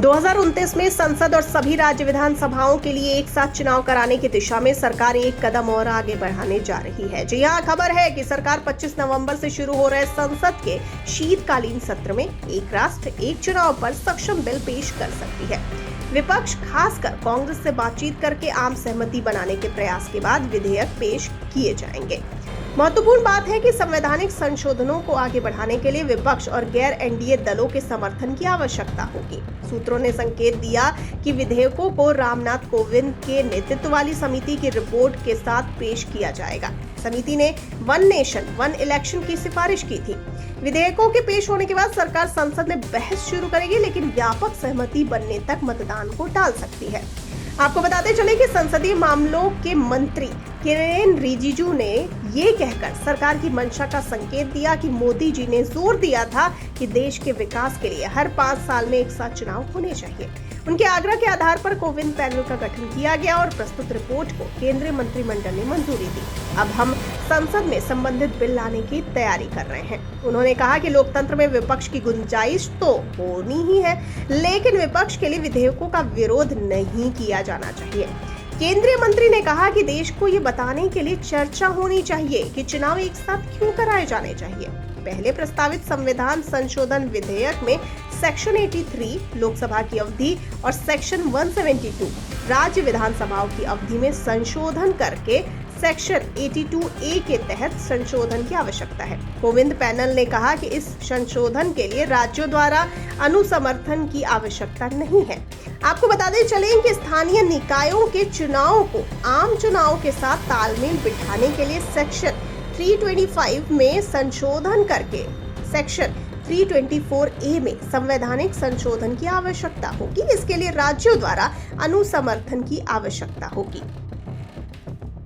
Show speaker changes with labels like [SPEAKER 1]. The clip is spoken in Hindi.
[SPEAKER 1] 2029 में संसद और सभी राज्य विधानसभाओं के लिए एक साथ चुनाव कराने की दिशा में सरकार एक कदम और आगे बढ़ाने जा रही है। जी हां, खबर है कि सरकार 25 नवंबर से शुरू हो रहे संसद के शीतकालीन सत्र में एक राष्ट्र एक चुनाव पर सक्षम बिल पेश कर सकती है। विपक्ष खासकर कांग्रेस से बातचीत करके आम सहमति बनाने के प्रयास के बाद विधेयक पेश किए जाएंगे। महत्वपूर्ण बात है कि संवैधानिक संशोधनों को आगे बढ़ाने के लिए विपक्ष और गैर एनडीए दलों के समर्थन की आवश्यकता होगी। सूत्रों ने संकेत दिया कि विधेयकों को रामनाथ कोविंद के नेतृत्व वाली समिति की रिपोर्ट के साथ पेश किया जाएगा। समिति ने वन नेशन वन इलेक्शन की सिफारिश की थी। विधेयकों के पेश होने के बाद सरकार संसद में बहस शुरू करेगी, लेकिन व्यापक सहमति बनने तक मतदान को टाल सकती है। आपको बताते चले कि संसदीय मामलों के मंत्री किरेन रिजिजू ने ये कहकर सरकार की मंशा का संकेत दिया कि मोदी जी ने जोर दिया था कि देश के विकास के लिए हर 5 साल में एक साथ चुनाव होने चाहिए। उनके आग्रह के आधार पर कोविंद पैनल का गठन किया गया और प्रस्तुत रिपोर्ट को केंद्रीय मंत्रिमंडल ने मंजूरी दी। अब हम संसद में संबंधित बिल लाने की तैयारी कर रहे हैं। उन्होंने कहा कि लोकतंत्र में विपक्ष की गुंजाइश तो होनी ही है, लेकिन विपक्ष के लिए विधेयकों का विरोध नहीं किया जाना चाहिए। केंद्रीय मंत्री ने कहा कि देश को ये बताने के लिए चर्चा होनी चाहिए कि चुनाव एक साथ क्यों कराए जाने चाहिए। पहले प्रस्तावित संविधान संशोधन विधेयक में सेक्शन 83 लोकसभा की अवधि और सेक्शन 172 राज्य विधानसभाओं की अवधि में संशोधन करके सेक्शन 82A के तहत संशोधन की आवश्यकता है। कोविंद पैनल ने कहा कि इस संशोधन के लिए राज्यों द्वारा अनुसमर्थन की आवश्यकता नहीं है। आपको बताते चलें कि स्थानीय निकायों के चुनाव को आम चुनाव के साथ तालमेल बिठाने के लिए सेक्शन 325 में संशोधन करके सेक्शन 324A में संवैधानिक संशोधन की आवश्यकता होगी। इसके लिए राज्यों द्वारा अनुसमर्थन की आवश्यकता होगी।